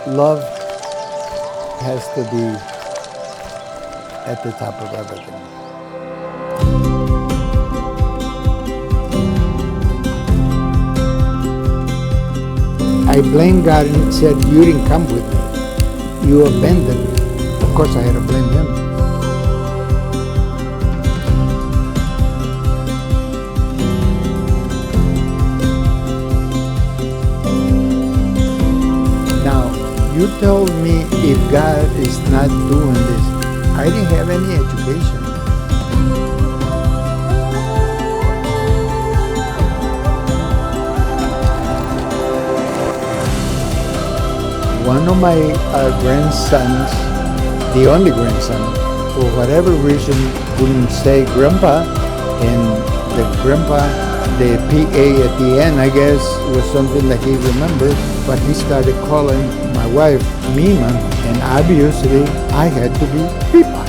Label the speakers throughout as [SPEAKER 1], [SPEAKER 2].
[SPEAKER 1] Love has to be at the top of everything. I blamed God and said, you didn't come with me. You abandoned me. Of course, I had to blame him. Now, you told me if God is not doing this, I didn't have any education. One of my grandsons, the only grandson, for whatever reason, wouldn't say grandpa, and the grandpa, the PA at the end, I guess, was something that he remembered, but he started calling my wife Mima, and obviously I had to be Pipa.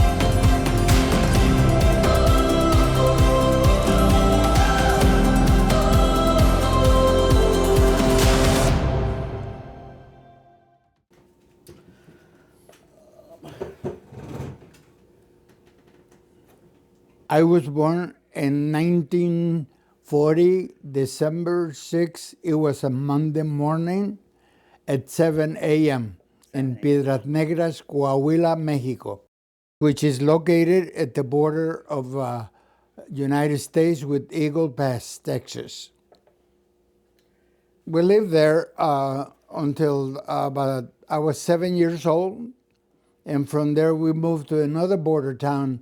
[SPEAKER 1] I was born in 1940, December 6th. It was a Monday morning at 7 a.m. in Piedras Negras, Coahuila, Mexico, which is located at the border of United States with Eagle Pass, Texas. We lived there until about I was 7 years old, and from there we moved to another border town,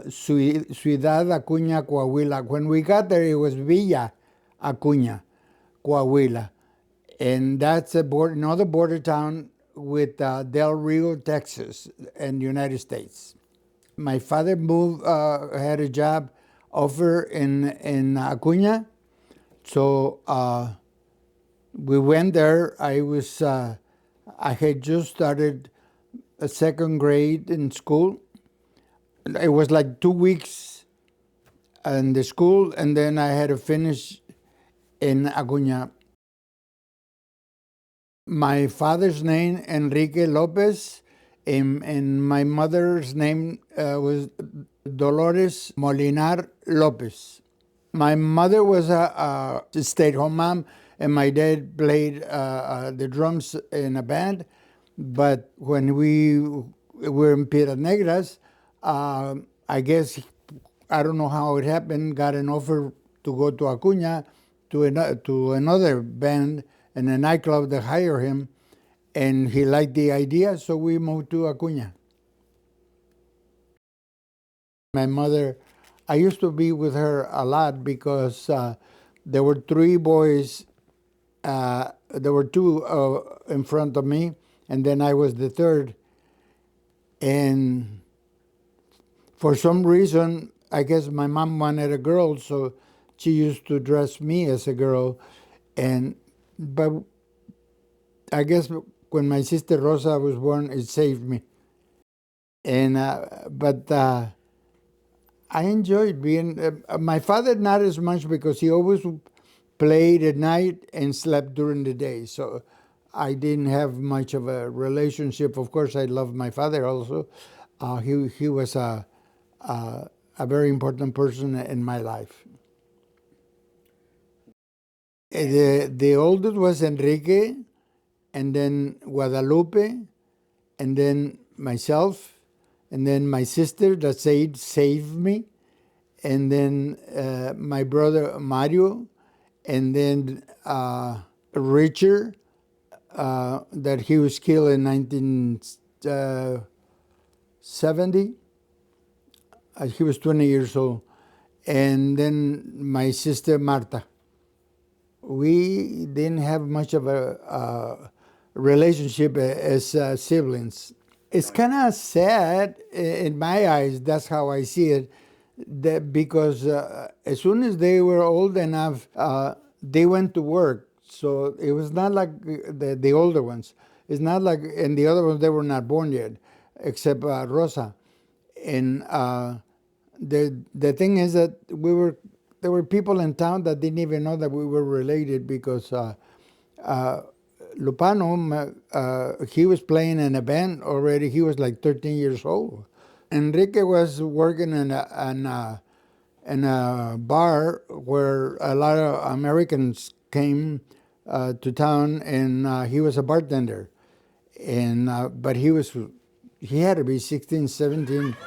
[SPEAKER 1] Ciudad Acuña, Coahuila. When we got there, it was Villa Acuña, Coahuila, and that's another border town with Del Rio, Texas, in the United States. My father had a job offer in Acuña, so we went there. I had just started a second grade in school. It was like 2 weeks in the school, and then I had to finish in Acuña. My father's name, Enrique Lopez, and my mother's name was Dolores Molinar Lopez. My mother was a stay-at-home mom, and my dad played the drums in a band. But when we were in Piedras Negras, I guess, I don't know how it happened, got an offer to go to Acuña to another band and a nightclub that hired him, and he liked the idea, so we moved to Acuña. My mother, I used to be with her a lot because there were three boys. There were two in front of me, and then I was the third. And for some reason, I guess my mom wanted a girl, so she used to dress me as a girl. But I guess when my sister Rosa was born, it saved me. And but I enjoyed being my father, not as much because he always played at night and slept during the day. So I didn't have much of a relationship. Of course, I loved my father also. He was a very important person in my life. The oldest was Enrique, and then Guadalupe, and then myself, and then my sister that saved me, and then my brother Mario, and then Richard, that he was killed in 1970. He was 20 years old. And then my sister Marta. We didn't have much of a relationship as siblings. It's kind of sad in my eyes. That's how I see it. That because as soon as they were old enough, they went to work. So it was not like the older ones. It's not like, and the other ones, they were not born yet, except Rosa. And the thing is that there were people in town that didn't even know that we were related because Lupano, he was playing in a band already. He was like 13 years old. Enrique was working in a bar where a lot of Americans came to town, and he was a bartender. And but he had to be 16, 17.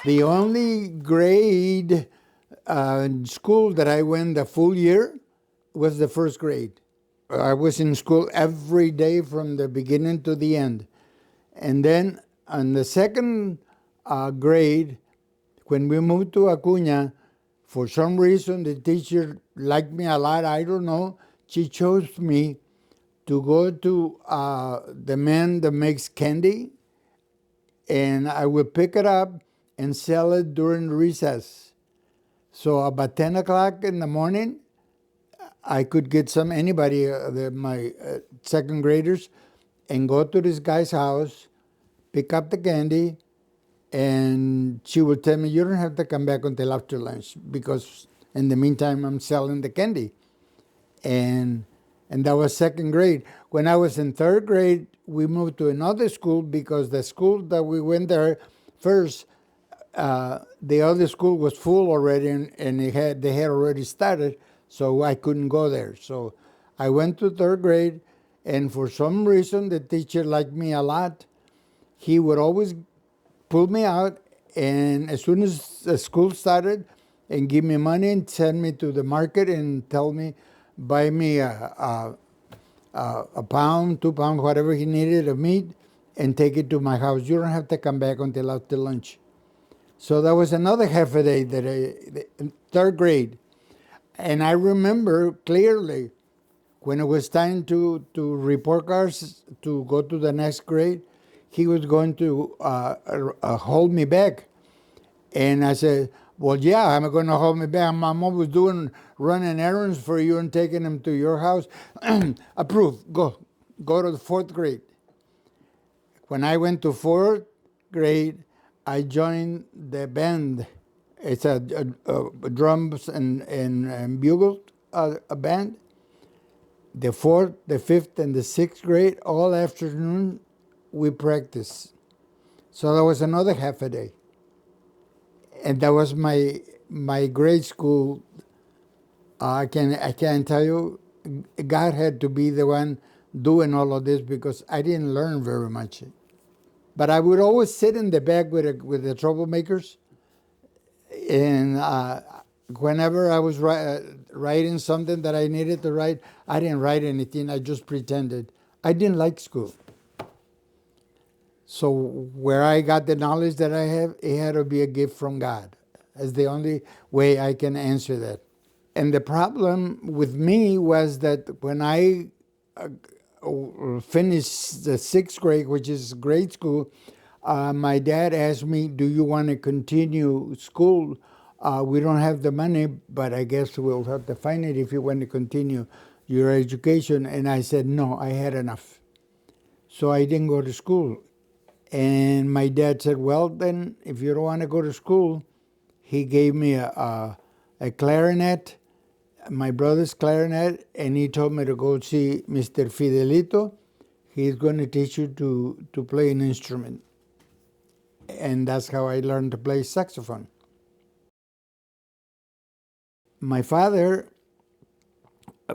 [SPEAKER 1] The only grade in school that I went the full year was the first grade. I was in school every day from the beginning to the end. And then on the second grade, when we moved to Acuña, for some reason the teacher liked me a lot. I don't know. She chose me to go to the man that makes candy, and I would pick it up and sell it during recess. So about 10 o'clock in the morning, I could get anybody, my second graders, and go to this guy's house, pick up the candy, and she would tell me, you don't have to come back until after lunch because in the meantime, I'm selling the candy. And that was second grade. When I was in third grade, we moved to another school because the school that we went there first, the other school was full already, and they had already started, so I couldn't go there. So I went to third grade, and for some reason, the teacher liked me a lot. He would always pull me out, and as soon as the school started, and give me money and send me to the market and tell me, buy me a pound, 2 pounds, whatever he needed of meat, and take it to my house. You don't have to come back until after lunch. So that was another half a day in third grade. And I remember clearly when it was time to report cards to go to the next grade, he was going to hold me back. And I said, well, yeah, I'm going to hold me back. My mom was running errands for you and taking them to your house. Approved. Go to the fourth grade. When I went to fourth grade, I joined the band. It's a drums and bugle a band. The fourth, the fifth, and the sixth grade, all afternoon, we practiced. So that was another half a day. And that was my grade school. I can tell you, God had to be the one doing all of this because I didn't learn very much. But I would always sit in the back with the troublemakers, and whenever I was writing something that I needed to write, I didn't write anything. I just pretended. I didn't like school. So where I got the knowledge that I have, it had to be a gift from God. That's the only way I can answer that. And the problem with me was that when I finished the sixth grade, which is grade school, my dad asked me, do you want to continue school? We don't have the money, but I guess we'll have to find it if you want to continue your education. And I said, no, I had enough. So I didn't go to school. And my dad said, well, then, if you don't want to go to school, he gave me a clarinet, my brother's clarinet, and he told me to go see Mr. Fidelito. He's going to teach you to play an instrument. And that's how I learned to play saxophone. My father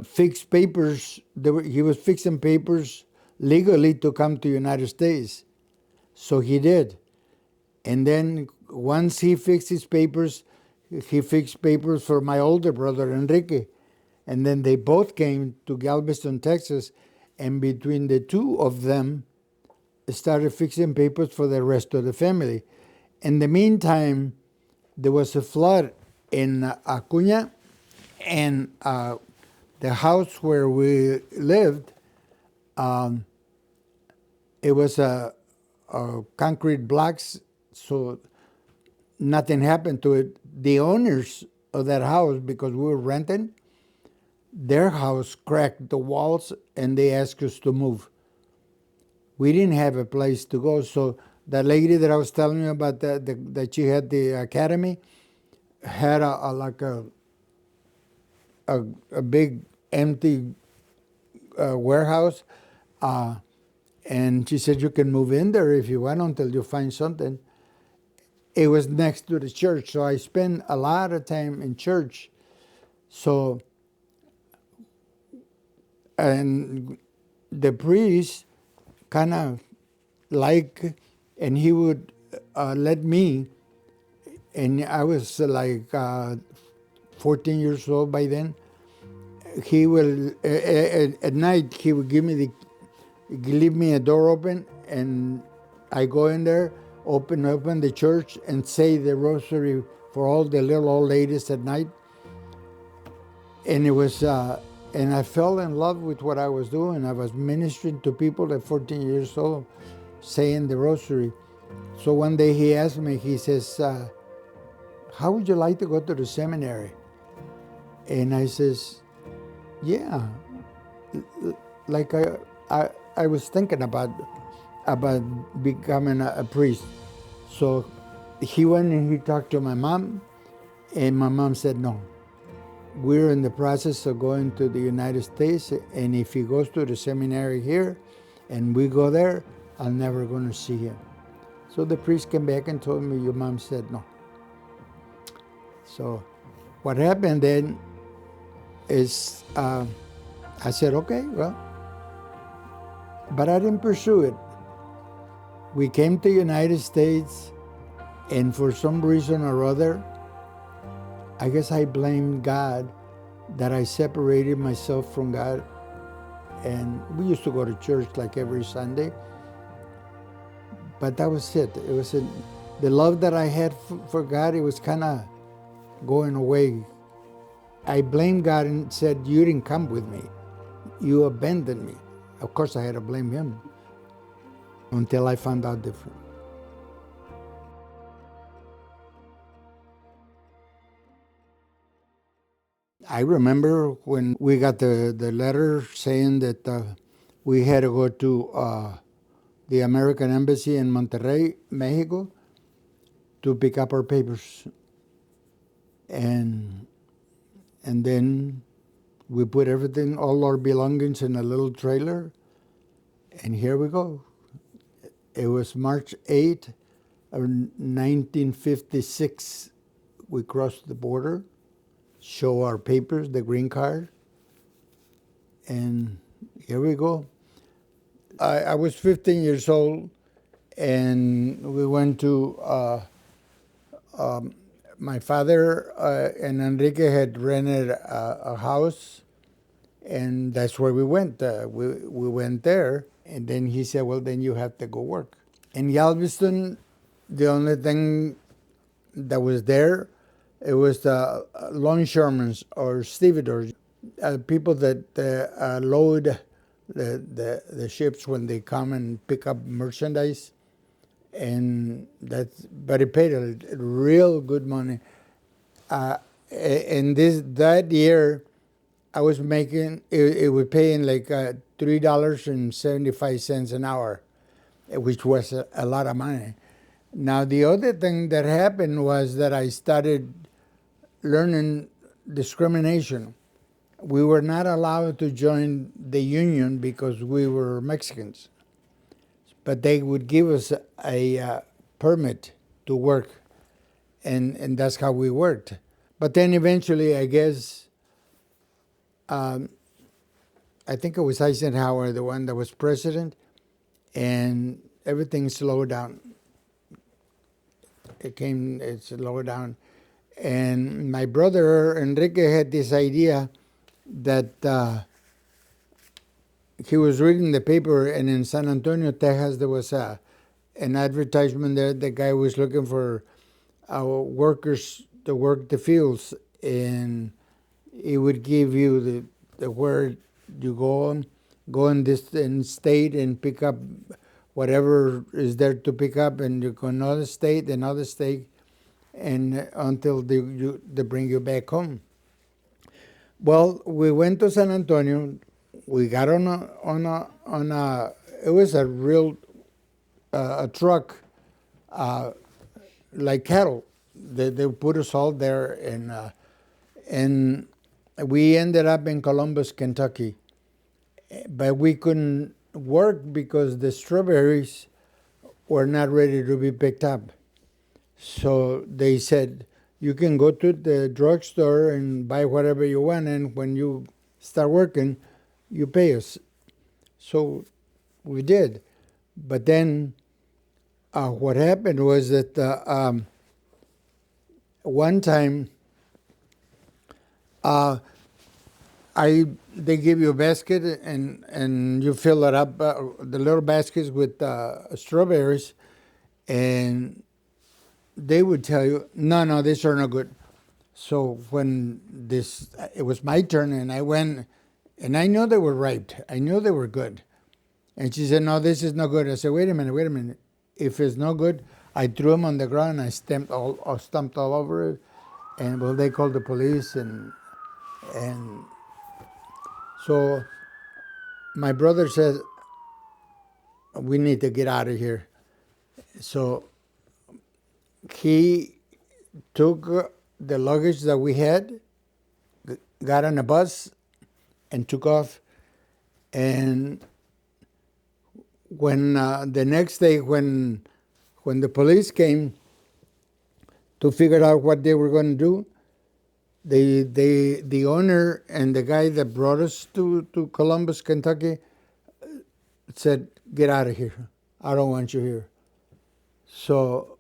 [SPEAKER 1] fixed papers. He was fixing papers legally to come to the United States. So he did. And then once he fixed his papers, he fixed papers for my older brother, Enrique. And then they both came to Galveston, Texas. And between the two of them, started fixing papers for the rest of the family. In the meantime, there was a flood in Acuña, and the house where we lived, it was a concrete blocks, so nothing happened to it. The owners of that house, because we were renting, their house cracked the walls and they asked us to move. We didn't have a place to go, so the lady that I was telling you about that she had the academy had a big empty warehouse, and she said you can move in there if you want until you find something. It was next to the church, so I spent a lot of time in church. So, and the priest kind of and he would let me, and I was like 14 years old by then. He will at night he would leave me a door open, and I go in there, open the church, and say the rosary for all the little old ladies at night. And it was, and I fell in love with what I was doing. I was ministering to people at 14 years old, saying the rosary. So one day he asked me, he says, how would you like to go to the seminary? And I says, yeah, like I was thinking about becoming a priest. So he went and he talked to my mom, and my mom said, no, we're in the process of going to the United States, and if he goes to the seminary here and we go there, I'm never going to see him. So the priest came back and told me, your mom said no. So what happened then is I said, okay, well, but I didn't pursue it. We came to the United States, and for some reason or other, I guess I blamed God that I separated myself from God. And we used to go to church like every Sunday, but that was it. It was the love that I had for God, it was kind of going away. I blamed God and said, you didn't come with me. You abandoned me. Of course, I had to blame him until I found out different. I remember when we got the letter saying that we had to go to the American Embassy in Monterrey, Mexico, to pick up our papers. And then we put everything, all our belongings in a little trailer, and here we go. It was March 8th of 1956. We crossed the border, show our papers, the green card, and here we go. I was 15 years old, and we went to, my father and Enrique had rented a house, and that's where we went. We went there, and then he said, well, then you have to go work. In Galveston, the only thing that was there, it was the longshoremen or stevedores, people that load the ships when they come and pick up merchandise. And but it paid a real good money. And that year, I was making, it was paying like $3.75 an hour, which was a lot of money. Now, the other thing that happened was that I started learning discrimination. We were not allowed to join the union because we were Mexicans, but they would give us a permit to work, and that's how we worked. But then eventually, I guess, I think it was Eisenhower, the one that was president, and everything slowed down. It slowed down. And my brother, Enrique, had this idea that he was reading the paper, and in San Antonio, Texas, there was an advertisement there. The guy was looking for workers to work the fields, and he would give you the where you go in this state and pick up whatever is there to pick up, and you go another state, and until they bring you back home. Well, we went to San Antonio. We got on a it was a real a truck like cattle. They put us all there, and we ended up in Columbus, Kentucky, but we couldn't work because the strawberries were not ready to be picked up. So they said, you can go to the drugstore and buy whatever you want, and when you start working, you pay us. So we did. But then what happened was that one time they give you a basket and you fill it up, the little baskets with strawberries, and they would tell you, no, these are not good. So when it was my turn, and I went, and I know they were ripe. I knew they were good. And she said, no, this is not good. I said, wait a minute. If it's no good, I threw them on the ground, and I stomped all over it. And well, they called the police, and so my brother says, we need to get out of here. So he took the luggage that we had, got on a bus, and took off. And when the next day, when the police came to figure out what they were going to do, the owner and the guy that brought us to Columbus, Kentucky, said, "Get out of here! I don't want you here." So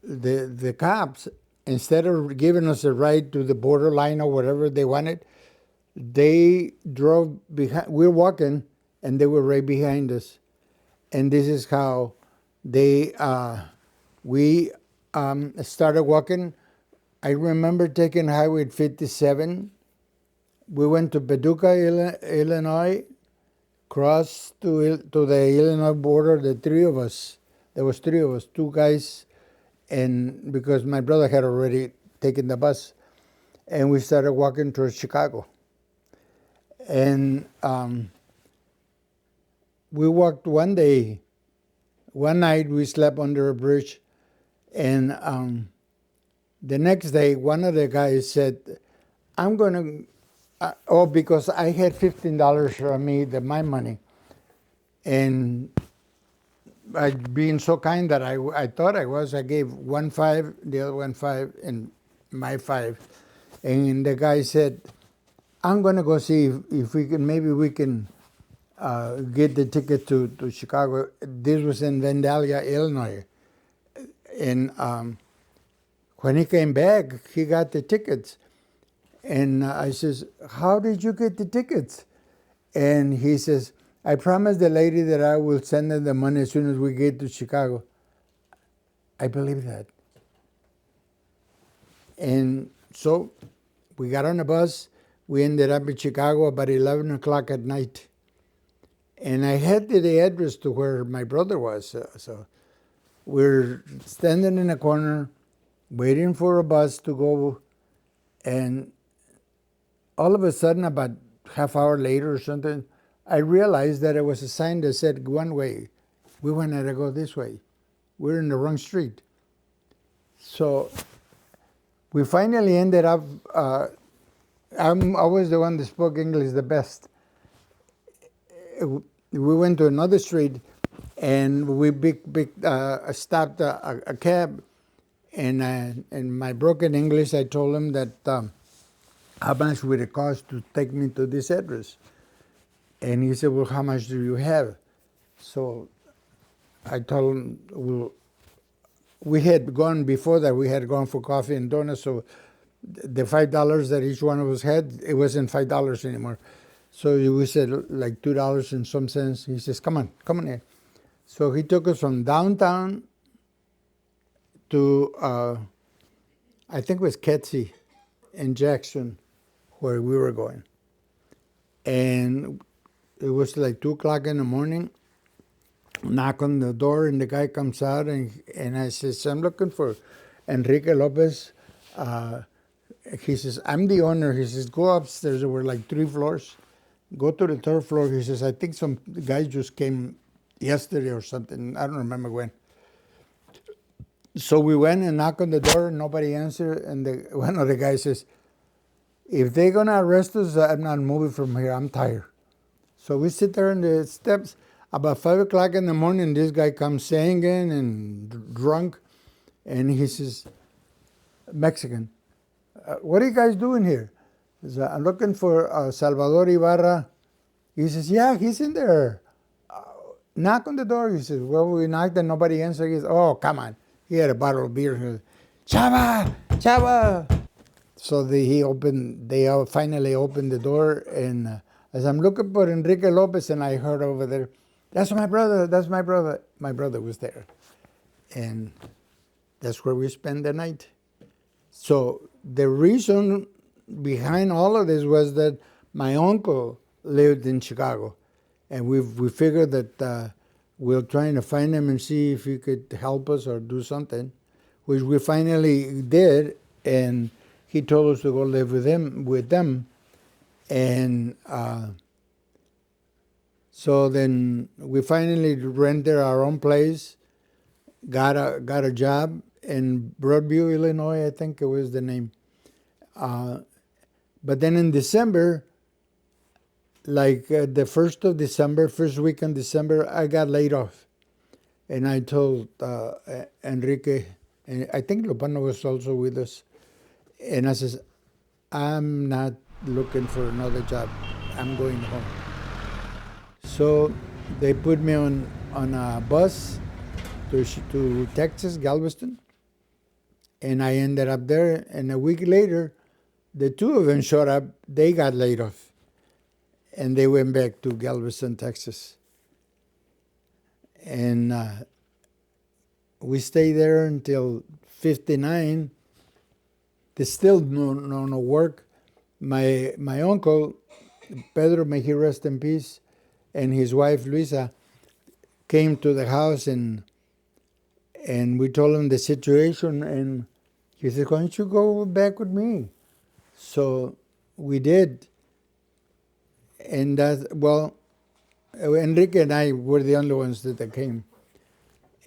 [SPEAKER 1] the cops, instead of giving us a ride to the borderline or whatever they wanted, they drove behind. We were walking, and they were right behind us. And this is how we started walking. I remember taking Highway 57. We went to Paducah, Illinois, crossed to the Illinois border, the three of us. There was three of us, two guys, and because my brother had already taken the bus, and we started walking towards Chicago. And we walked one night we slept under a bridge, and the next day one of the guys said, I'm going to, because I had $15 from me, my money, and I being so kind that I thought I gave one $5, the other one $5, and my $5. And the guy said, I'm going to go see if maybe we can get the ticket to Chicago. This was in Vandalia, Illinois. And when he came back, he got the tickets. And I says, how did you get the tickets? And he says, I promised the lady that I will send her the money as soon as we get to Chicago. I believe that. And so we got on a bus. We ended up in Chicago about 11 o'clock at night. And I had the address to where my brother was. So we're standing in a corner, waiting for a bus to go. And all of a sudden, about half hour later or something, I realized that it was a sign that said one way. We wanted to go this way. We're in the wrong street. So we finally ended up, I was the one that spoke English the best. We went to another street, and we stopped a cab, and in my broken English, I told him that how much would it cost to take me to this address? And he said, well, how much do you have? So I told him, well, we had gone before that, we had gone for coffee and donuts, so the $5 that each one of us had, it wasn't $5 anymore. So we said like $2 and some cents. He says, come on here. So he took us from downtown to, I think it was Kedzie in Jackson, where we were going. And it was like 2 o'clock in the morning. Knock on the door, and the guy comes out, and I says, I'm looking for Enrique Lopez. He says, I'm the owner. He says, go upstairs. There were like 3 floors. Go to the 3rd floor. He says, I think some guys just came yesterday or something. I don't remember when. So we went and knocked on the door. Nobody answered. And one of the guys says, if they're going to arrest us, I'm not moving from here. I'm tired. So we sit there in the steps. About 5 o'clock in the morning, this guy comes singing and drunk. And he says, Mexican, what are you guys doing here? He says, I'm looking for Salvador Ibarra. He says, yeah, he's in there. Knock on the door. He says, well, we knocked and nobody answered. He says, oh, come on. He had a bottle of beer. He goes, Chava, Chava. So they finally opened the door. And as I'm looking for Enrique Lopez, and I heard over there, that's my brother, that's my brother. My brother was there. And that's where we spent the night. So the reason behind all of this was that my uncle lived in Chicago, and we figured that we're trying to find him and see if he could help us or do something, which we finally did, and he told us to go live with them, and so then we finally rented our own place, got a job in Broadview, Illinois, I think it was the name. But then in December, like the 1st of December, first week in December, I got laid off. And I told Enrique, and I think Lupano was also with us, and I says, I'm not looking for another job. I'm going home. So they put me on a bus to Texas, Galveston. And I ended up there, and a week later, the two of them showed up. They got laid off, and they went back to Galveston, Texas. And we stayed there until 59. There's still no work. My uncle, Pedro, may he rest in peace, and his wife, Luisa, came to the house, and we told him the situation, and he said, why don't you go back with me? So we did. And Enrique and I were the only ones that came.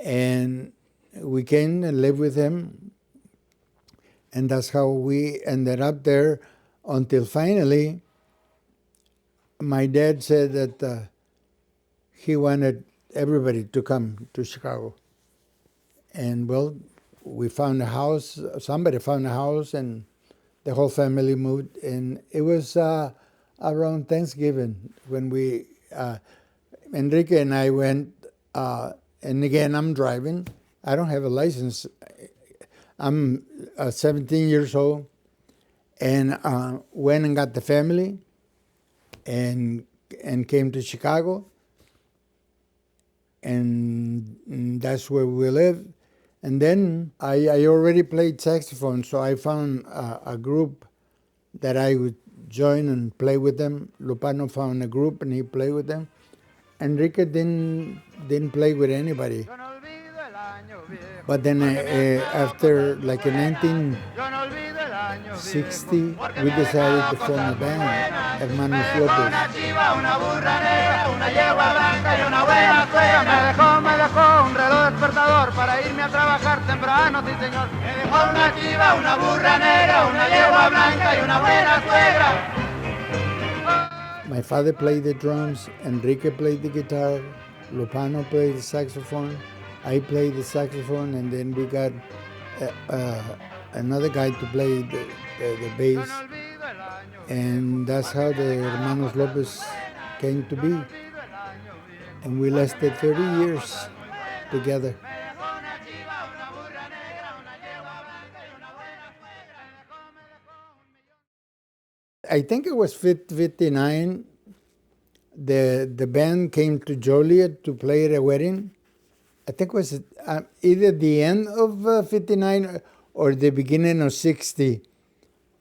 [SPEAKER 1] And we came and lived with him. And that's how we ended up there until finally my dad said that he wanted everybody to come to Chicago. And well, we found a house, somebody found a house, and the whole family moved. And it was around Thanksgiving when Enrique and I went, and again, I'm driving. I don't have a license. I'm 17 years old, and went and got the family, and came to Chicago, and that's where we live. And then I already played saxophone, so I found a group that I would join and play with them. Lupano found a group and he played with them. Enrique didn't play with anybody. But then after, like in 1960, we decided to form a band, Hermanos Lopez.
[SPEAKER 2] Me dejó un reloj despertador para irme a trabajar temprano, sí señor. Me dejó una chiva, una burra negra, una yegua blanca y una buena suegra.
[SPEAKER 1] My father played the drums, Enrique played the guitar, Lupano played the saxophone, I played the saxophone, and then we got another guy to play the bass. And that's how the Hermanos Lopez came to be. And we lasted 30 years together. I think it was 59. The band came to Joliet to play at a wedding. I think it was either the end of 59 or the beginning of 60.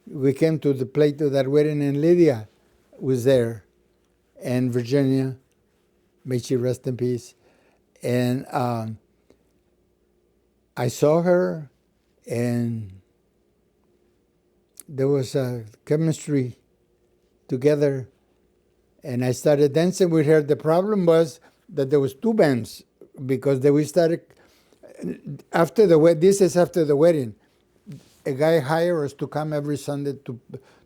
[SPEAKER 1] We came to play to that wedding, and Lydia was there, and Virginia. May she rest in peace. And I saw her, and there was a chemistry together, and I started dancing with her. The problem was that there was two bands, because we started after the wedding. This is after the wedding. a guy hired us to come every Sunday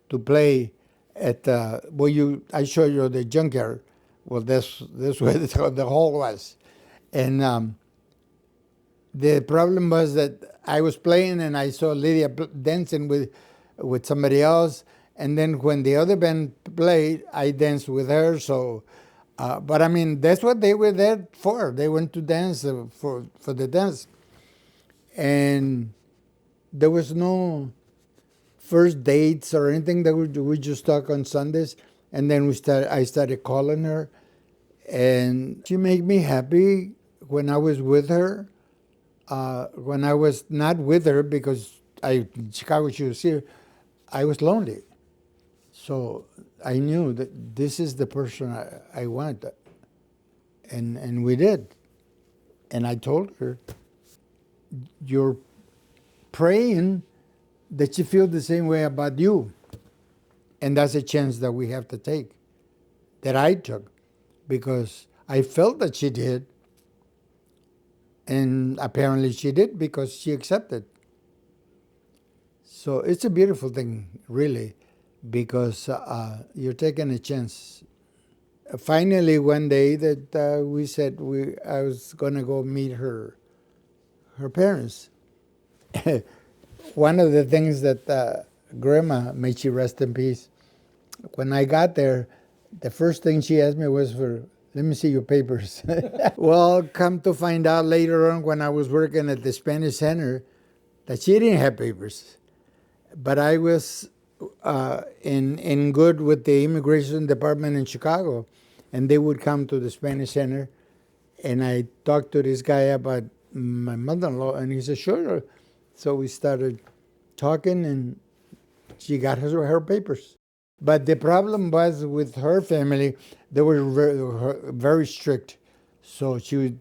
[SPEAKER 1] to play at where I show you the junkyard. Well, this where the hall was, and the problem was that I was playing and I saw Lydia dancing with somebody else, and then when the other band played, I danced with her. So, but I mean, that's what they were there for. They went to dance for the dance, and there was no first dates or anything. That we just talk on Sundays, and then I started calling her, and she made me happy when I was with her. When I was not with her because in Chicago she was here, I was lonely. So I knew that this is the person I want, and we did. And I told her, "You're praying that you feel the same way about you, and that's a chance that we have to take." That I took, because I felt that she did, and apparently she did because she accepted. So it's a beautiful thing, really, because you're taking a chance. Finally, one day that we said I was gonna go meet her parents. One of the things that Grandma, may she rest in peace, when I got there, the first thing she asked me was let me see your papers. Well, come to find out later on when I was working at the Spanish Center that she didn't have papers. But I was in good with the immigration department in Chicago, and they would come to the Spanish Center, and I talked to this guy about my mother-in-law, and he said, "Sure." So we started talking, and she got her papers. But the problem was with her family; they were very strict, so she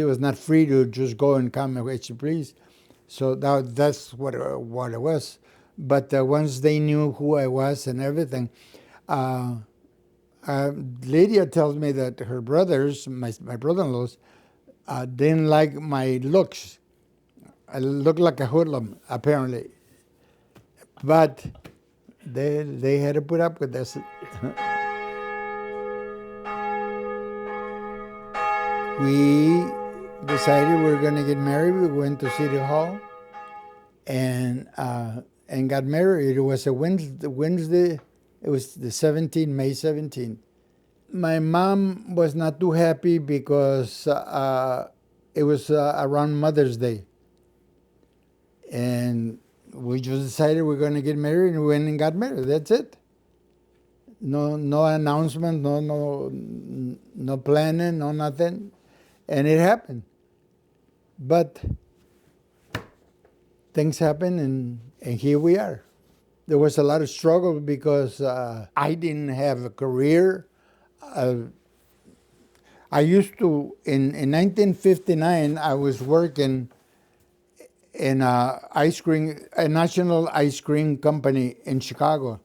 [SPEAKER 1] was not free to just go and come as she pleased. So that's what it was. But once they knew who I was and everything, uh, Lydia tells me that her brothers, my brother-in-laws, didn't like my looks. I looked like a hoodlum, apparently. But they had to put up with this. We decided we were going to get married. We went to City Hall and got married. It was a Wednesday. It was the 17th, May 17th. My mom was not too happy because it was around Mother's Day. And we just decided we're going to get married, and we went and got married. That's it. No announcement, no planning, no nothing. And it happened. But things happen, and here we are. There was a lot of struggle because I didn't have a career. I used to, in 1959, I was working in a national ice cream company in Chicago.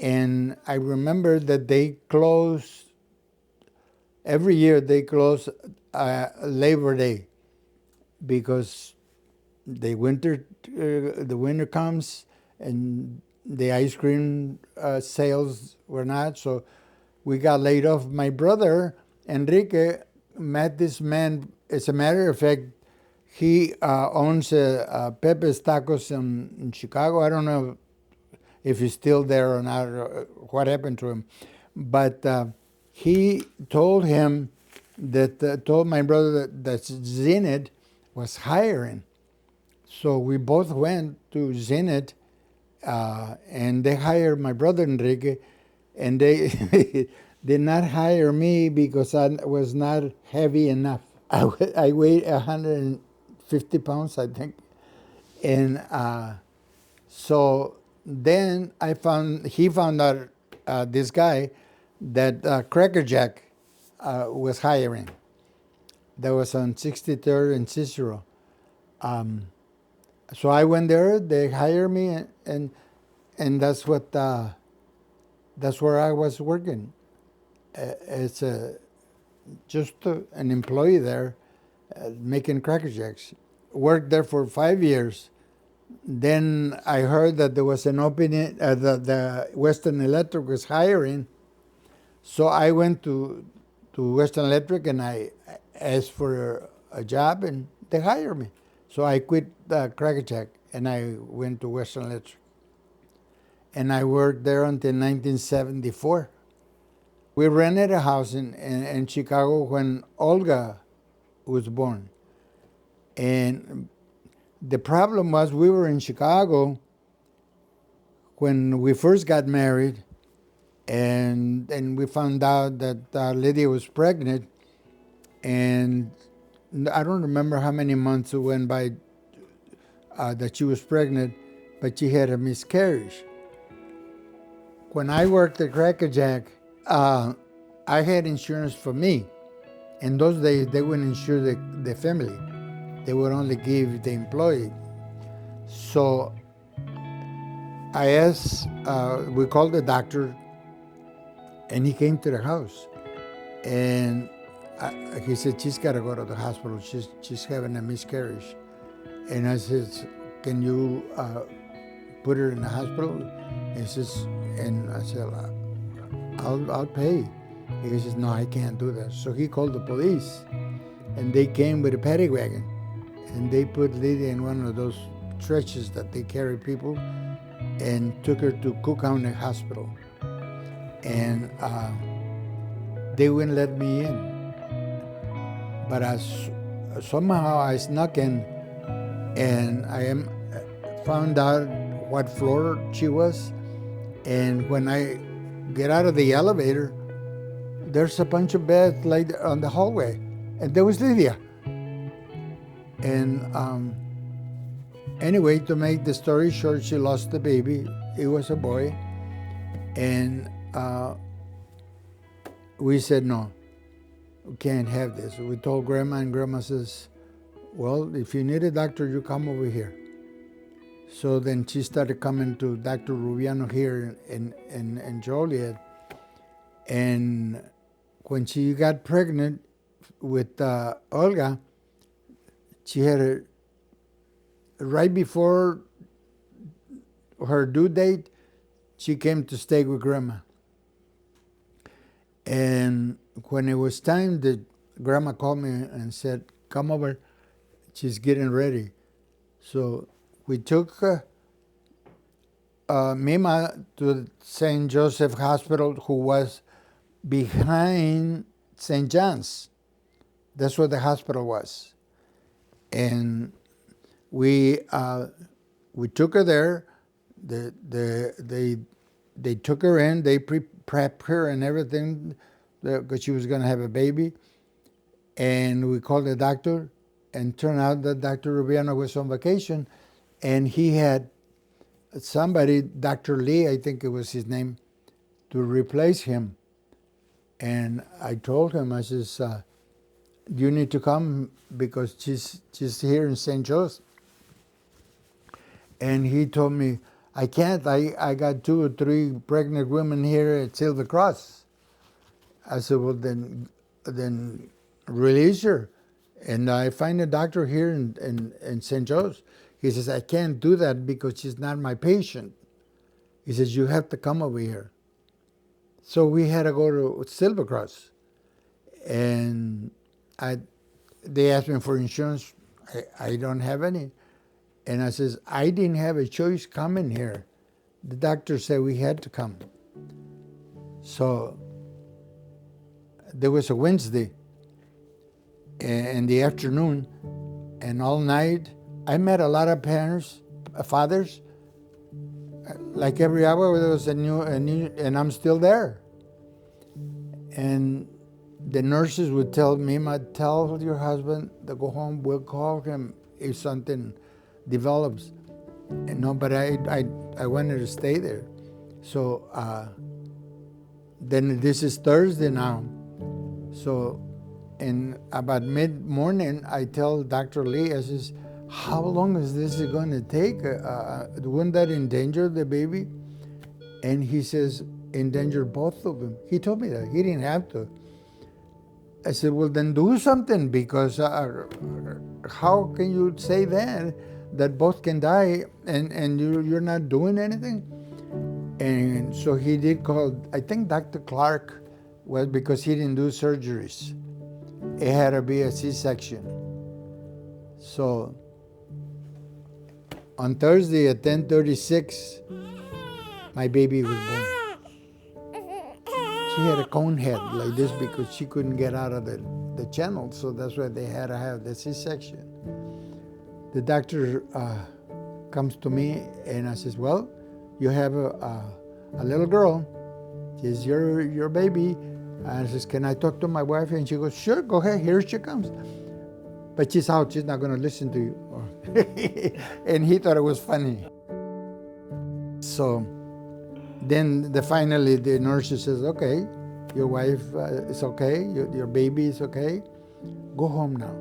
[SPEAKER 1] And I remember that they close, every year they close Labor Day because the winter comes and the ice cream sales were not. So we got laid off. My brother, Enrique, met this man. As a matter of fact, he owns Pepe's Tacos in Chicago. I don't know if he's still there or not, or what happened to him. But he told him told my brother that Zenit was hiring. So we both went to Zenit, and they hired my brother Enrique, and they did not hire me because I was not heavy enough. I weighed 150 pounds, I think. And so then he found out, this guy, that Cracker Jack was hiring. That was on 63rd and Cicero. So I went there. They hired me, and that's where I was working. It's an employee there, making Cracker Jacks. Worked there for 5 years, Then I heard that there was an opening, the Western Electric was hiring. So I went to Western Electric and I asked for a job and they hired me. So I quit Cracker Jack and I went to Western Electric. And I worked there until 1974. We rented a house in Chicago when Olga was born. And the problem was we were in Chicago when we first got married, and we found out that Lydia was pregnant, and I don't remember how many months it went by that she was pregnant, but she had a miscarriage. When I worked at Cracker Jack, I had insurance for me. In those days, they wouldn't insure the family. They would only give the employee. So I asked, we called the doctor, and he came to the house. And he said, she's got to go to the hospital. She's having a miscarriage. And I said, can you put her in the hospital? And he says, and I said, I'll pay. He says, no, I can't do that. So he called the police, and they came with a paddy wagon, and they put Lydia in one of those stretchers that they carry people, and took her to Cook County Hospital. And they wouldn't let me in. But somehow I snuck in, and I found out what floor she was. And when I get out of the elevator, there's a bunch of beds laid on the hallway, and there was Lydia. And anyway, to make the story short, she lost the baby. It was a boy. And we said, no, we can't have this. We told Grandma, and Grandma says, well, if you need a doctor, you come over here. So then she started coming to Dr. Rubiano here in Joliet. And when she got pregnant with Olga, she had right before her due date, she came to stay with Grandma. And when it was time, Grandma called me and said, come over, she's getting ready. So we took Mima to St. Joseph Hospital, who was behind St. John's. That's where the hospital was. And we took her there. They took her in. They prepped her and everything because she was going to have a baby. And we called the doctor, and turned out that Dr. Rubiano was on vacation, and he had somebody, Dr. Lee, I think it was his name, to replace him. And I told him, I says, you need to come because she's here in St. Joe's. And he told me, I can't. I got 2 or 3 pregnant women here at Silver Cross. I said, well, then release her. And I find a doctor here in St. Joe's. He says, I can't do that because she's not my patient. He says, you have to come over here. So we had to go to Silver Cross. And they asked me for insurance. I don't have any. And I says, I didn't have a choice coming here. The doctor said we had to come. So there was a Wednesday in the afternoon, and all night I met a lot of parents, fathers. Like every hour there was a new, and I'm still there. And the nurses would tell me, tell your husband to go home, we'll call him if something develops. And no, but I wanted to stay there. So then this is Thursday now. So in about mid-morning, I tell Dr. Lee, I says, how long is this going to take? Wouldn't that endanger the baby? And he says, endanger both of them. He told me that. He didn't have to. I said, well, then do something, because how can you say that? that both can die and you're not doing anything? And so he did call, I think Dr. Clark was, because he didn't do surgeries. It had to be a C-section. So on Thursday at 10:36, my baby was born. She had a cone head like this because she couldn't get out of the channel, so that's why they had to have the C-section. The doctor comes to me and I says, well, you have a little girl. She's your baby. And I says, can I talk to my wife? And she goes, sure, go ahead, here she comes. But she's out, she's not gonna listen to you. And he thought it was funny. So then finally the nurse says, okay, your wife is okay, your baby is okay, go home now.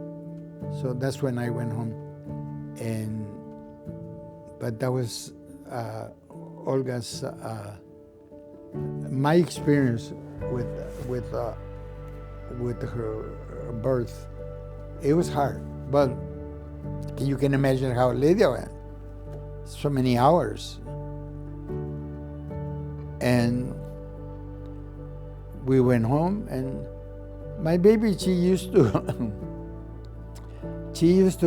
[SPEAKER 1] So that's when I went home. But that was Olga's, my experience with her birth. It was hard, but you can imagine how Lydia went. So many hours. And we went home, and my baby, she used to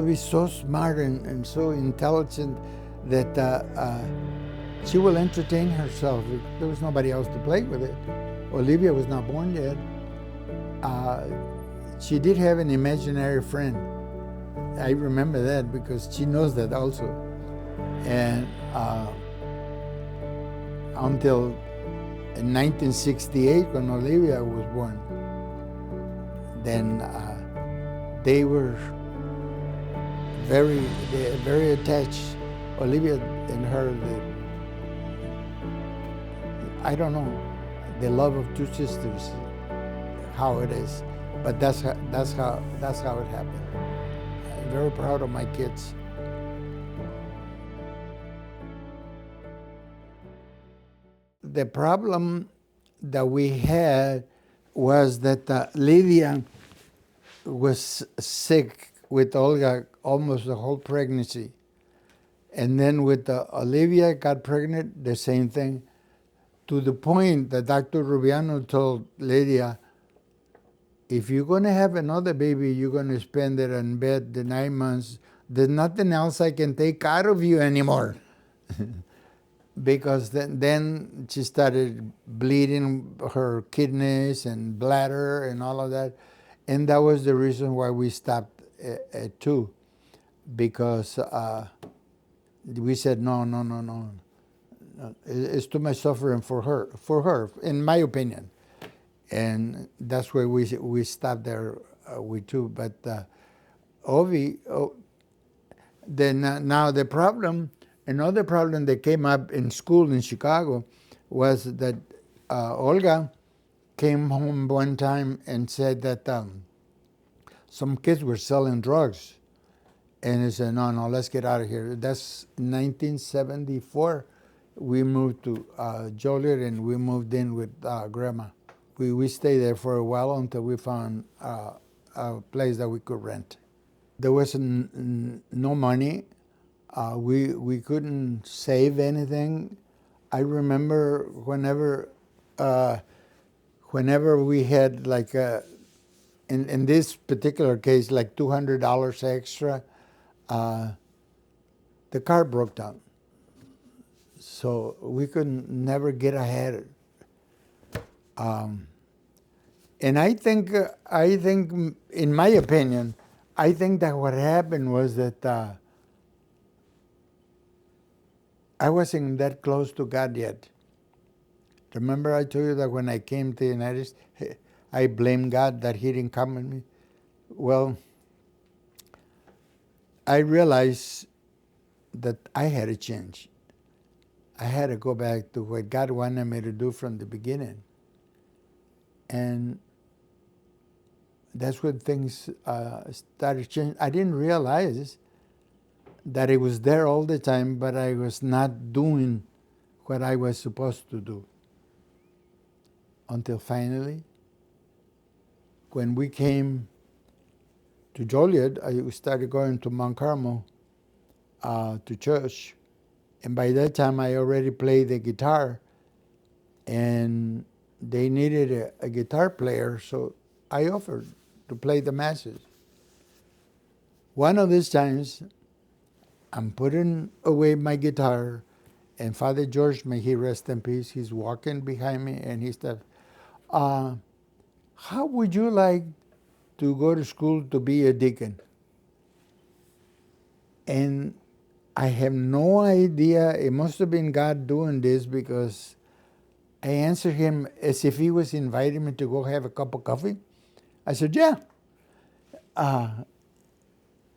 [SPEAKER 1] be so smart and so intelligent that she will entertain herself. There was nobody else to play with it. Olivia was not born yet. She did have an imaginary friend. I remember that because she knows that also. And until in 1968, when Olivia was born, then they were very attached. Olivia and her, I don't know, the love of two sisters, how it is, but that's how it happened. I'm very proud of my kids. The problem that we had was that Lydia was sick with Olga almost the whole pregnancy. And then with Olivia got pregnant, the same thing, to the point that Dr. Rubiano told Lydia, if you're going to have another baby, you're going to spend it in bed the 9 months. There's nothing else I can take out of you anymore. Because then she started bleeding her kidneys and bladder and all of that. And that was the reason why we stopped at 2. Because we said, no. It's too much suffering for her, in my opinion. And that's why we stopped there with 2. But then now the problem, another problem that came up in school in Chicago was that Olga came home one time and said that some kids were selling drugs. And he said, no, let's get out of here. That's 1974. We moved to Joliet, and we moved in with Grandma. We stayed there for a while until we found a place that we could rent. There was no money. We couldn't save anything. I remember whenever we had like in this particular case like $200 extra, the car broke down, so we could never get ahead. And I think, in my opinion, I think that what happened was that I wasn't that close to God yet. Remember I told you that when I came to the United States, I blamed God that He didn't come with me? Well, I realized that I had to change. I had to go back to what God wanted me to do from the beginning. And that's when things started changing. I didn't realize that it was there all the time, but I was not doing what I was supposed to do. Until finally, when we came to Joliet, I started going to Mount Carmel, to church. And by that time, I already played the guitar, and they needed a guitar player, so I offered to play the masses. One of these times, I'm putting away my guitar, and Father George, may he rest in peace, he's walking behind me, and he said, uh, how would you like to go to school to be a deacon? And I have no idea. It must have been God doing this, because I answered him as if he was inviting me to go have a cup of coffee. I said, yeah.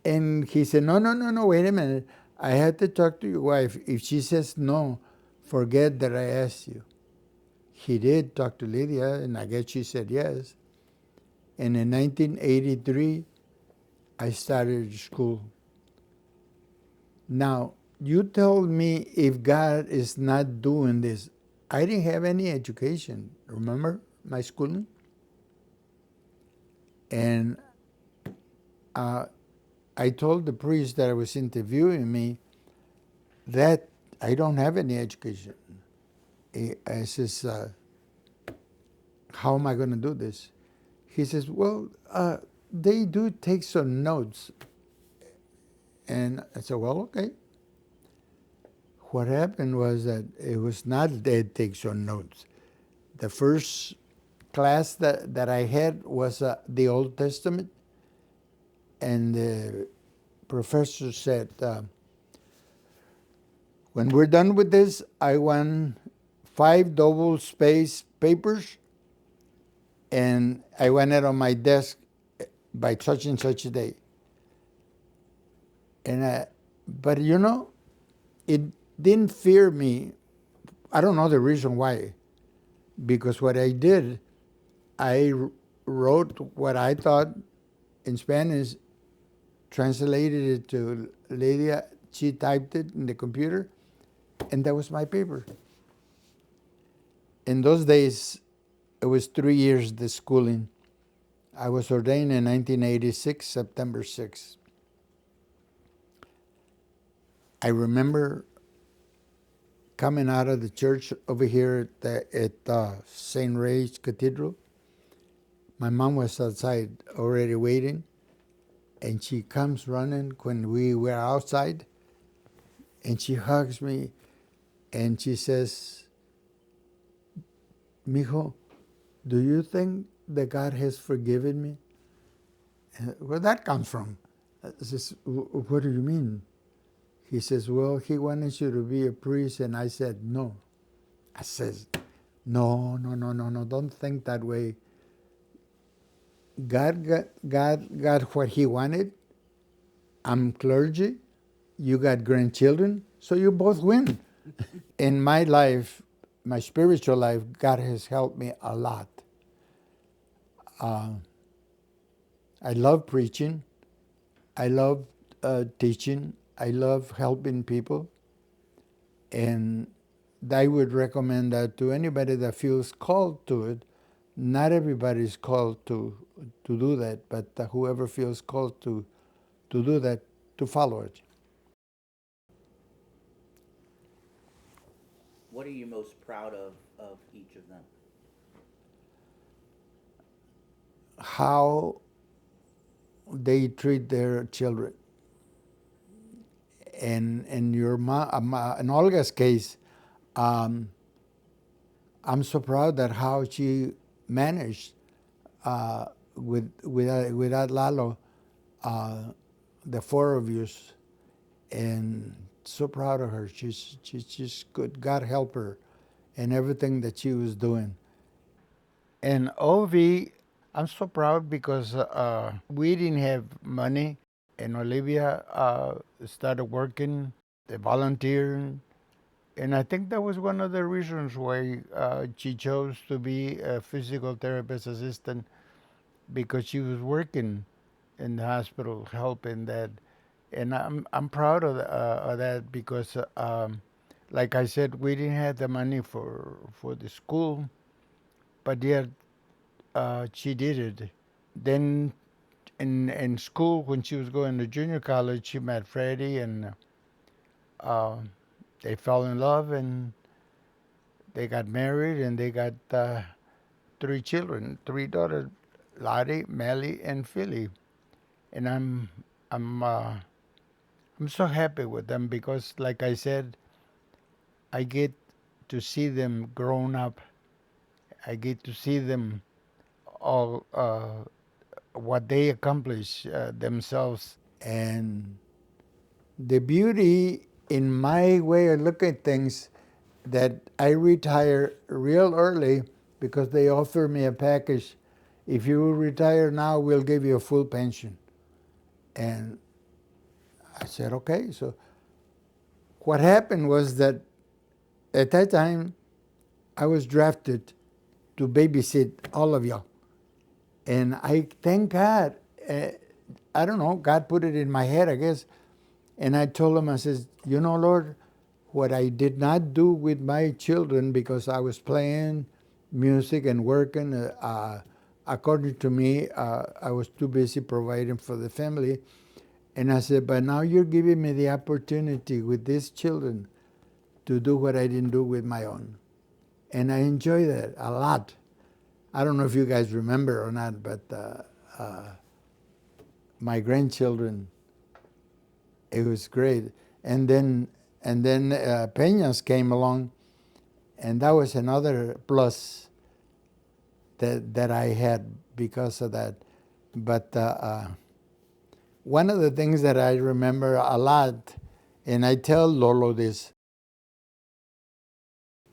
[SPEAKER 1] And he said, no, no, no, no, wait a minute. I had to talk to your wife. If she says no, forget that I asked you. He did talk to Lydia, and I guess she said yes. And in 1983, I started school. Now, you told me if God is not doing this. I didn't have any education, remember my schooling? And I told the priest that was interviewing me that I don't have any education. I says, how am I going to do this? He says, well, they do take some notes. And I said, well, okay. What happened was that it was not they take some notes. The first class that I had was the Old Testament, and the professor said, when we're done with this, I want 5 double space papers, and I want it on my desk by such and such a day. And but it didn't fear me. I don't know the reason why, because what I did, I wrote what I thought in Spanish, translated it to Lydia. She typed it in the computer, and that was my paper. In those days, it was 3 years the schooling. I was ordained in 1986, September 6th. I remember coming out of the church over here at St. Ray's Cathedral. My mom was outside already waiting, and she comes running when we were outside, and she hugs me, and she says, Mijo, do you think that God has forgiven me? And where that comes from? I says, what do you mean? He says, well, he wanted you to be a priest, and I said, no. I says, no, no, no, no, no, don't think that way. God got what he wanted. I'm clergy. You got grandchildren, so you both win. In my life, my spiritual life, God has helped me a lot. I love preaching. I love teaching. I love helping people. And I would recommend that to anybody that feels called to it. Not everybody is called to do that, but whoever feels called to do that, to follow it.
[SPEAKER 3] What are you most proud of each of them?
[SPEAKER 1] How they treat their children. And in in Olga's case, I'm so proud that how she managed without Lalo, uh, the 4 of you, and so proud of her. She's just good. God help her in everything that she was doing. And Ovi, I'm so proud because we didn't have money, and Olivia started working, they volunteered, and I think that was one of the reasons why she chose to be a physical therapist assistant, because she was working in the hospital helping that, and I'm proud of that because, like I said, we didn't have the money for the school, but yet she did it. Then in school, when she was going to junior college, she met Freddie, and they fell in love and they got married and they got three children, three daughters, Lottie, Melly, and Philly. And I'm uh, I'm so happy with them because, like I said, I get to see them grown up. I get to see them all what they accomplish themselves, and the beauty in my way of looking at things that I retire real early because they offer me a package. If you retire now, we'll give you a full pension. And I said, okay. So what happened was that at that time, I was drafted to babysit all of y'all. And I thank God, I don't know, God put it in my head, I guess. And I told him, I says, you know, Lord, what I did not do with my children because I was playing music and working, according to me, I was too busy providing for the family. And I said, but now you're giving me the opportunity with these children to do what I didn't do with my own. And I enjoy that a lot. I don't know if you guys remember or not, but my grandchildren, it was great. And then Peñas came along, and that was another plus that I had because of that. But one of the things that I remember a lot, and I tell Lolo this,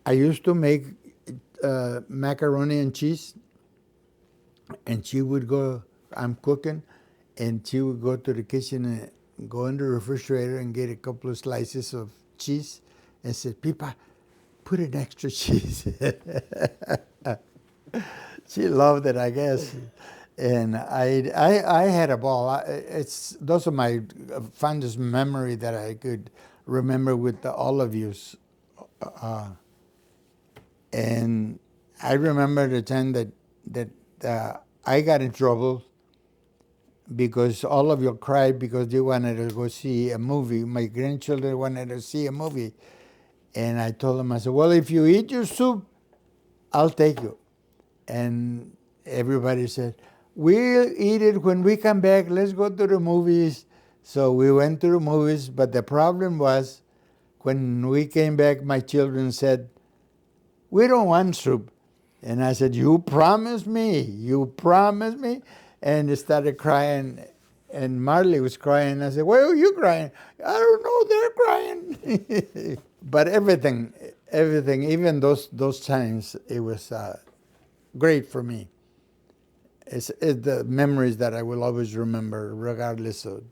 [SPEAKER 1] I used to make macaroni and cheese, and she would go, I'm cooking, and she would go to the kitchen and go in the refrigerator and get a couple of slices of cheese and said, Pipa, put an extra cheese. She loved it, I guess. And I had a ball. Those are my fondest memory that I could remember with all of you. And I remember the time that I got in trouble because all of you cried because you wanted to go see a movie. My grandchildren wanted to see a movie. And I told them, I said, well, if you eat your soup, I'll take you. And everybody said, we'll eat it when we come back. Let's go to the movies. So we went to the movies. But the problem was when we came back, my children said, we don't want soup. And I said, you promised me. You promised me. And they started crying. And Marley was crying. I said, why are you crying? I don't know, they're crying. But everything, even those times, it was great for me. It's the memories that I will always remember, regardless of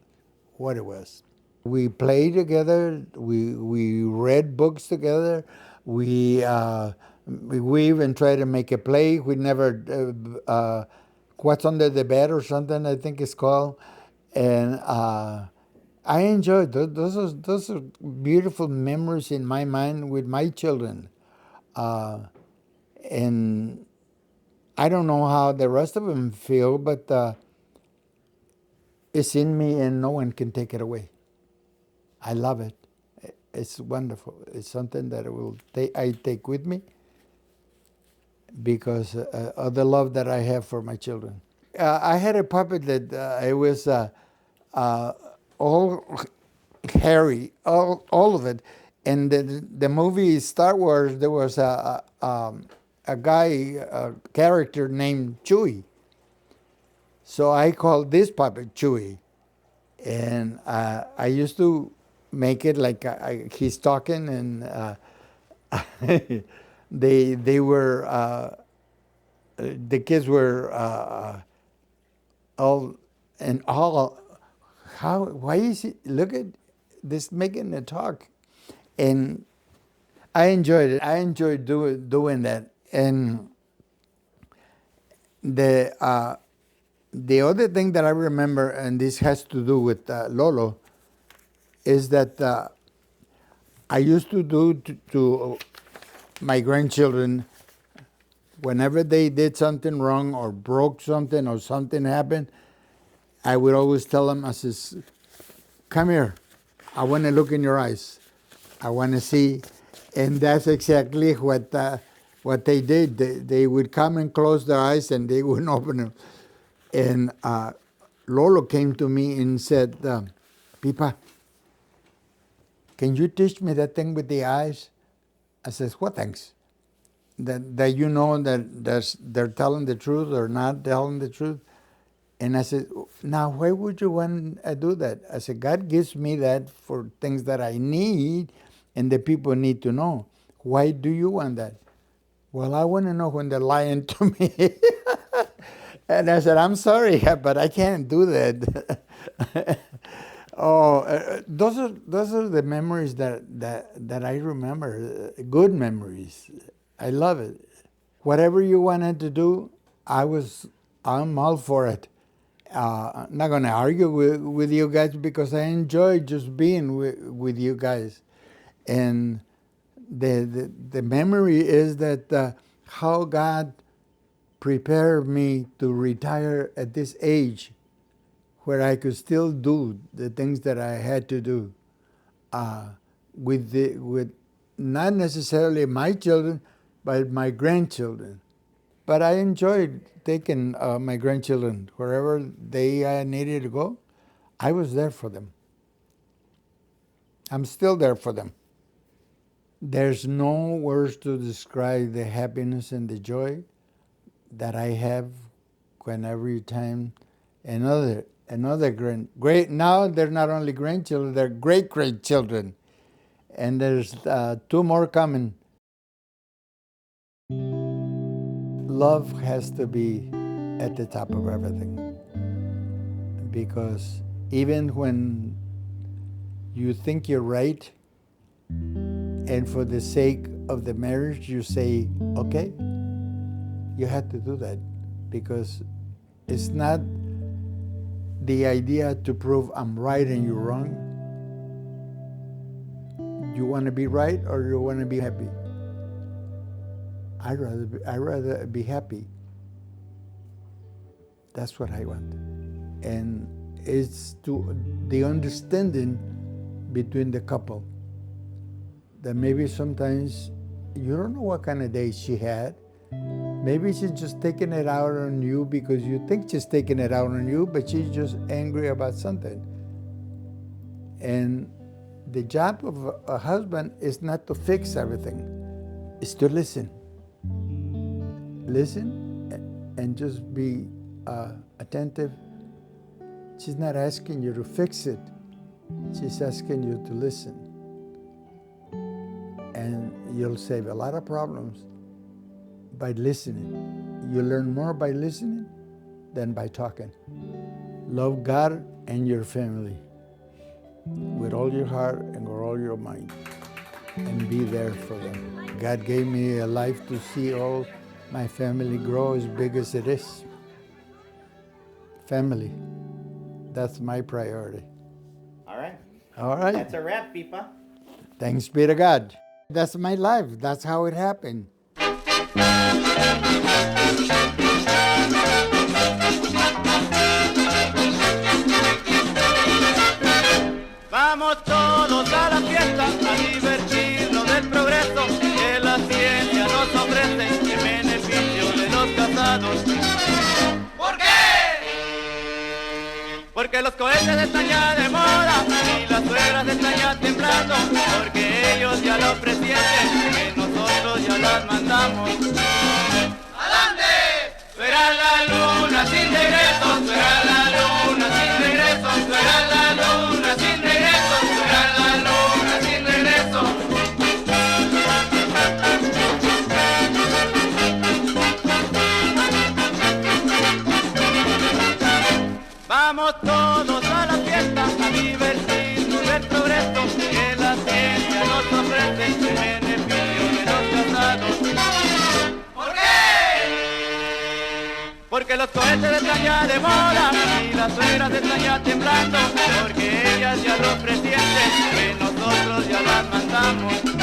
[SPEAKER 1] what it was. We played together. We read books together. We even tried to make a play. We never What's Under the Bed or something, I think it's called. And I enjoyed those are beautiful memories in my mind with my children. And I don't know how the rest of them feel, but it's in me and no one can take it away. I love it. It's wonderful. It's something that I take with me because of the love that I have for my children. I had a puppet that it was all hairy, all of it. And the movie Star Wars, there was a guy, a character named Chewie. So I called this puppet Chewie. And I used to make it like he's talking, and they were the kids were all why is he look at this making the talk, and I enjoyed it. I enjoyed doing that, and the other thing that I remember, and this has to do with Lolo, is that I used to do to my grandchildren whenever they did something wrong or broke something or something happened. I would always tell them, I says, come here, I want to look in your eyes. I want to see. And that's exactly what they did. They would come and close their eyes and they wouldn't open them. And Lolo came to me and said, Pipa, can you teach me that thing with the eyes? I says, what things? That you know that they're telling the truth or not telling the truth? And I said, now why would you want to do that? I said, God gives me that for things that I need and the people need to know. Why do you want that? Well, I want to know when they're lying to me. And I said, I'm sorry, but I can't do that. Those are the memories that I remember, good memories. I love it. Whatever you wanted to do, I'm all for it. I'm not going to argue with you guys because I enjoy just being with you guys. And the memory is that how God prepared me to retire at this age where I could still do the things that I had to do with not necessarily my children, but my grandchildren. But I enjoyed taking my grandchildren wherever they needed to go. I was there for them. I'm still there for them. There's no words to describe the happiness and the joy that I have when every time another great now they're not only grandchildren, they're great children, and there's 2 more coming. Love has to be at the top of everything, because even when you think you're right, and for the sake of the marriage you say, okay, you have to do that, because it's not the idea to prove I'm right and you're wrong. You want to be right or you want to be happy? I'd rather be happy. That's what I want. And it's to the understanding between the couple that maybe sometimes you don't know what kind of day she had. Maybe she's just taking it out on you because you think she's taking it out on you, but she's just angry about something. And the job of a husband is not to fix everything. It's to listen. Listen and just be attentive. She's not asking you to fix it. She's asking you to listen. And you'll save a lot of problems by listening. You learn more by listening than by talking. Love God and your family with all your heart and with all your mind, and be there for them. God gave me a life to see all my family grow as big as it is. Family, that's my priority.
[SPEAKER 3] All right.
[SPEAKER 1] All right.
[SPEAKER 3] That's a wrap, Pipa.
[SPEAKER 1] Thanks be to God. That's my life. That's how it happened.
[SPEAKER 2] Vamos todos a la fiesta a divertirnos del progreso que la ciencia nos ofrece en beneficio de los casados. ¿Por qué? Porque los cohetes están ya de moda y las suegras están ya temblando, porque ellos ya lo presienten que nosotros ya las mandamos. ¡Adelante! Será la luna sin regreso, será la luna sin regreso, será la luna sin regreso, será la luna sin regreso. Vamos todos a la fiesta a divertirnos del progreso que la ciencia nos ofrece en beneficio de los casados. ¿Por qué? Porque los cohetes están ya de moda y las suegras están ya temblando, porque ellas ya lo presienten que nosotros ya las mandamos.